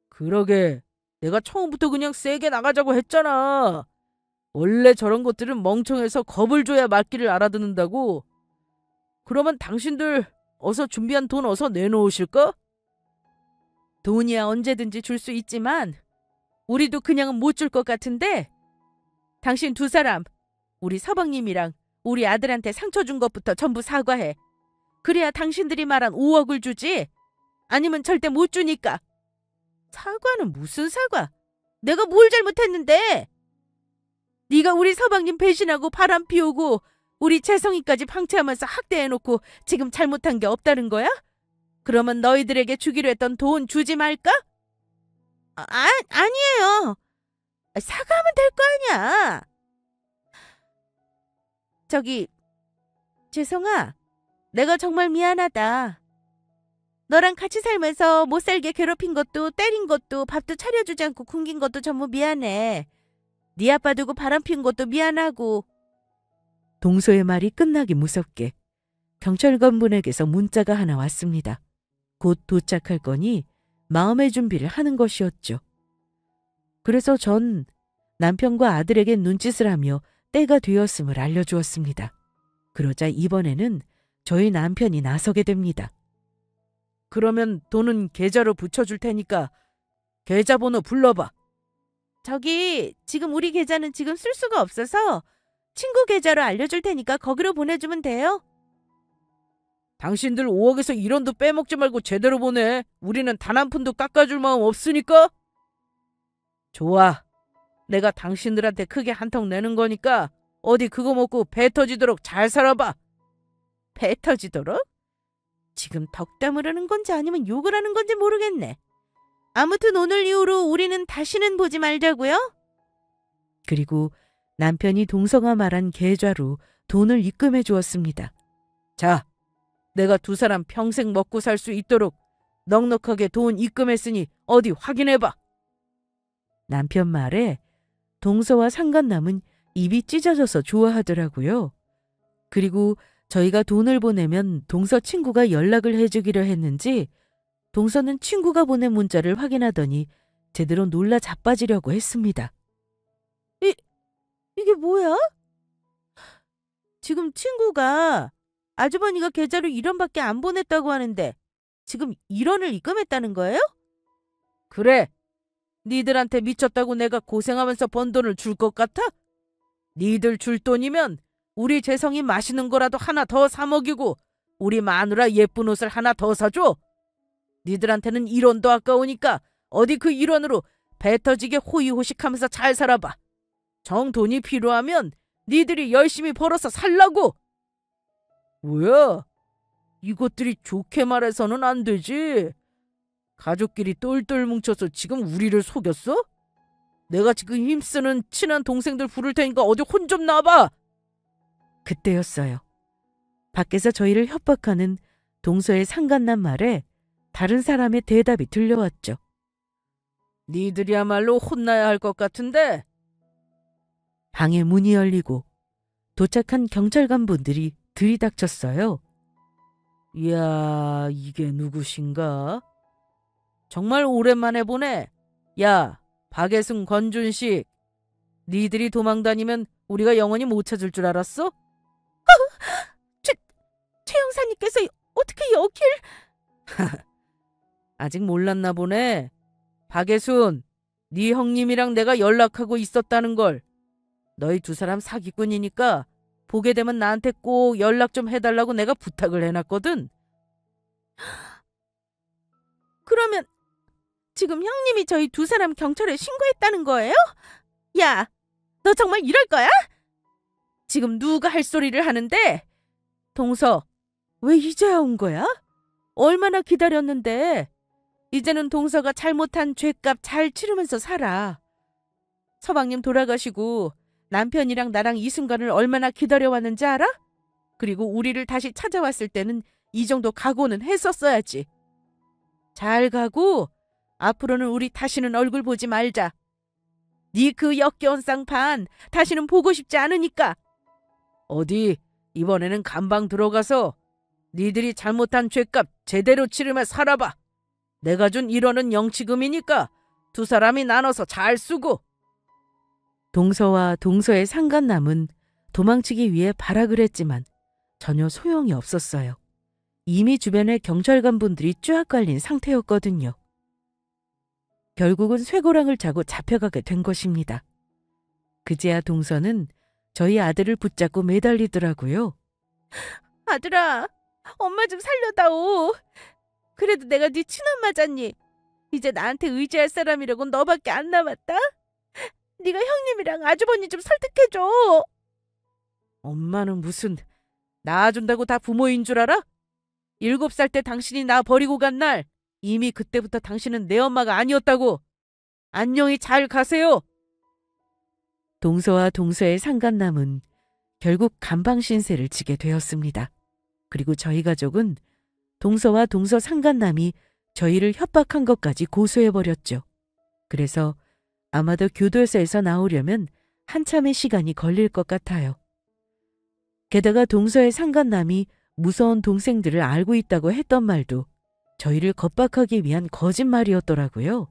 [SPEAKER 3] 그러게 내가 처음부터 그냥 세게 나가자고 했잖아. 원래 저런 것들은 멍청해서 겁을 줘야 말귀를 알아듣는다고. 그러면 당신들 어서 준비한 돈 어서 내놓으실까?
[SPEAKER 2] 돈이야 언제든지 줄 수 있지만 우리도 그냥은 못 줄 것 같은데 당신 두 사람 우리 서방님이랑 우리 아들한테 상처 준 것부터 전부 사과해. 그래야 당신들이 말한 5억을 주지. 아니면 절대 못 주니까. 사과는 무슨 사과? 내가 뭘 잘못했는데? 네가 우리 서방님 배신하고 바람 피우고 우리 재성이까지 방치하면서 학대해놓고 지금 잘못한 게 없다는 거야? 그러면 너희들에게 주기로 했던 돈 주지 말까? 아니에요. 사과하면 될 거 아니야. 저기 재성아, 내가 정말 미안하다. 너랑 같이 살면서 못 살게 괴롭힌 것도 때린 것도 밥도 차려주지 않고 굶긴 것도 전부 미안해. 네 아빠 두고 바람 피운 것도 미안하고.
[SPEAKER 1] 동서의 말이 끝나기 무섭게 경찰관 분에게서 문자가 하나 왔습니다. 곧 도착할 거니 마음의 준비를 하는 것이었죠. 그래서 전 남편과 아들에게 눈짓을 하며 때가 되었음을 알려주었습니다. 그러자 이번에는 저희 남편이 나서게 됩니다.
[SPEAKER 3] 그러면 돈은 계좌로 붙여줄 테니까 계좌번호 불러봐.
[SPEAKER 2] 저기 지금 우리 계좌는 지금 쓸 수가 없어서 친구 계좌로 알려줄 테니까 거기로 보내주면 돼요.
[SPEAKER 3] 당신들 5억에서 1원도 빼먹지 말고 제대로 보내. 우리는 단 한 푼도 깎아줄 마음 없으니까. 좋아. 내가 당신들한테 크게 한턱 내는 거니까 어디 그거 먹고 배 터지도록 잘 살아봐.
[SPEAKER 2] 배 터지도록? 지금 덕담을 하는 건지 아니면 욕을 하는 건지 모르겠네. 아무튼 오늘 이후로 우리는 다시는 보지 말자고요.
[SPEAKER 1] 그리고 남편이 동서가 말한 계좌로 돈을 입금해 주었습니다.
[SPEAKER 3] 자, 내가 두 사람 평생 먹고 살 수 있도록 넉넉하게 돈 입금했으니 어디 확인해봐.
[SPEAKER 1] 남편 말에 동서와 상간남은 입이 찢어져서 좋아하더라고요. 그리고 저희가 돈을 보내면 동서 친구가 연락을 해주기로 했는지 동서는 친구가 보낸 문자를 확인하더니 제대로 놀라 자빠지려고 했습니다.
[SPEAKER 2] 이게 뭐야? 지금 친구가 아주버니가 계좌로 1원밖에 안 보냈다고 하는데 지금 1원을 입금했다는 거예요?
[SPEAKER 3] 그래. 니들한테 미쳤다고 내가 고생하면서 번 돈을 줄 것 같아? 니들 줄 돈이면 우리 재성이 맛있는 거라도 하나 더 사 먹이고 우리 마누라 예쁜 옷을 하나 더 사줘. 니들한테는 1원도 아까우니까 어디 그 1원으로 배 터지게 호의호식하면서 잘 살아봐. 정 돈이 필요하면 니들이 열심히 벌어서 살라고. 뭐야? 이것들이 좋게 말해서는 안 되지. 가족끼리 똘똘 뭉쳐서 지금 우리를 속였어? 내가 지금 힘쓰는 친한 동생들 부를 테니까 어디 혼 좀 나봐.
[SPEAKER 1] 그때였어요. 밖에서 저희를 협박하는 동서의 상간남 말에 다른 사람의 대답이 들려왔죠.
[SPEAKER 3] 니들이야말로 혼나야 할 것 같은데.
[SPEAKER 1] 방에 문이 열리고 도착한 경찰관 분들이 들이닥쳤어요.
[SPEAKER 3] 이야, 이게 누구신가? 정말 오랜만에 보네. 야, 박예승, 권준식. 니들이 도망다니면 우리가 영원히 못 찾을 줄 알았어?
[SPEAKER 2] 최 형사님께서 어떻게 여길...
[SPEAKER 3] 아직 몰랐나 보네. 박예순, 네 형님이랑 내가 연락하고 있었다는 걸. 너희 두 사람 사기꾼이니까 보게 되면 나한테 꼭 연락 좀 해달라고 내가 부탁을 해놨거든.
[SPEAKER 2] 그러면 지금 형님이 저희 두 사람 경찰에 신고했다는 거예요? 야, 너 정말 이럴 거야? 지금 누가 할 소리를 하는데? 동서, 왜 이제야 온 거야? 얼마나 기다렸는데. 이제는 동서가 잘못한 죄값 잘 치르면서 살아. 서방님 돌아가시고 남편이랑 나랑 이 순간을 얼마나 기다려왔는지 알아? 그리고 우리를 다시 찾아왔을 때는 이 정도 각오는 했었어야지. 잘 가고 앞으로는 우리 다시는 얼굴 보지 말자.
[SPEAKER 3] 네 그 역겨운 쌍판 다시는 보고 싶지 않으니까. 어디 이번에는 감방 들어가서 니들이 잘못한 죄값 제대로 치르며 살아봐. 내가 준 1원은 영치금이니까 두 사람이 나눠서 잘 쓰고.
[SPEAKER 1] 동서와 동서의 상간남은 도망치기 위해 발악을 했지만 전혀 소용이 없었어요. 이미 주변에 경찰관분들이 쫙 깔린 상태였거든요. 결국은 쇠고랑을 차고 잡혀가게 된 것입니다. 그제야 동서는 저희 아들을 붙잡고 매달리더라고요.
[SPEAKER 2] 아들아, 엄마 좀 살려다오. 그래도 내가 네 친엄마잖니. 이제 나한테 의지할 사람이라곤 너밖에 안 남았다. 네가 형님이랑 아주버니 좀 설득해줘.
[SPEAKER 3] 엄마는 무슨 낳아준다고 다 부모인 줄 알아? 7살 때 당신이 나 버리고 간 날 이미 그때부터 당신은 내 엄마가 아니었다고. 안녕히 잘 가세요.
[SPEAKER 1] 동서와 동서의 상간남은 결국 감방신세를 지게 되었습니다. 그리고 저희 가족은 동서와 동서 상간남이 저희를 협박한 것까지 고소해버렸죠. 그래서 아마도 교도소에서 나오려면 한참의 시간이 걸릴 것 같아요. 게다가 동서의 상간남이 무서운 동생들을 알고 있다고 했던 말도 저희를 겁박하기 위한 거짓말이었더라고요.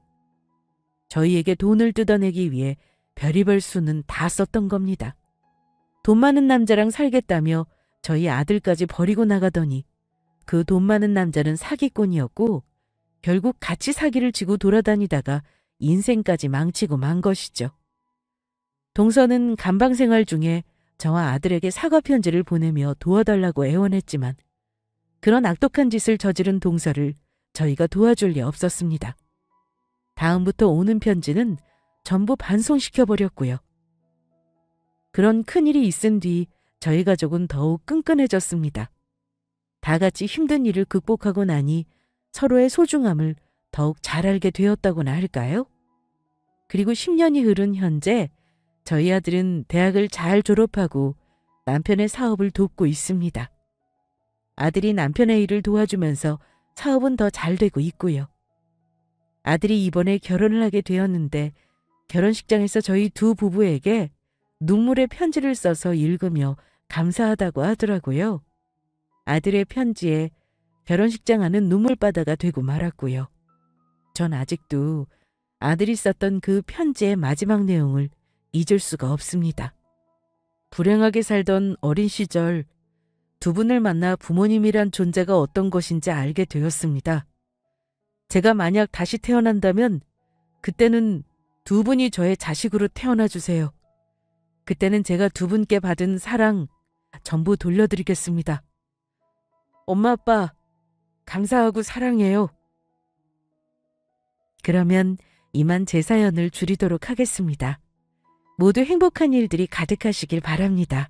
[SPEAKER 1] 저희에게 돈을 뜯어내기 위해 별의별 수는 다 썼던 겁니다. 돈 많은 남자랑 살겠다며 저희 아들까지 버리고 나가더니 그 돈 많은 남자는 사기꾼이었고 결국 같이 사기를 치고 돌아다니다가 인생까지 망치고 만 것이죠. 동서는 감방 생활 중에 저와 아들에게 사과 편지를 보내며 도와달라고 애원했지만 그런 악독한 짓을 저지른 동서를 저희가 도와줄 리 없었습니다. 다음부터 오는 편지는 전부 반송시켜버렸고요. 그런 큰일이 있은 뒤 저희 가족은 더욱 끈끈해졌습니다. 다 같이 힘든 일을 극복하고 나니 서로의 소중함을 더욱 잘 알게 되었다고나 할까요? 그리고 10년이 흐른 현재 저희 아들은 대학을 잘 졸업하고 남편의 사업을 돕고 있습니다. 아들이 남편의 일을 도와주면서 사업은 더 잘 되고 있고요. 아들이 이번에 결혼을 하게 되었는데 결혼식장에서 저희 두 부부에게 눈물의 편지를 써서 읽으며 감사하다고 하더라고요. 아들의 편지에 결혼식장 안은 눈물바다가 되고 말았고요. 전 아직도 아들이 썼던 그 편지의 마지막 내용을 잊을 수가 없습니다. 불행하게 살던 어린 시절 두 분을 만나 부모님이란 존재가 어떤 것인지 알게 되었습니다. 제가 만약 다시 태어난다면 그때는 두 분이 저의 자식으로 태어나 주세요. 그때는 제가 두 분께 받은 사랑 전부 돌려드리겠습니다. 엄마 아빠 감사하고 사랑해요. 그러면 이만 제 사연을 줄이도록 하겠습니다. 모두 행복한 일들이 가득하시길 바랍니다.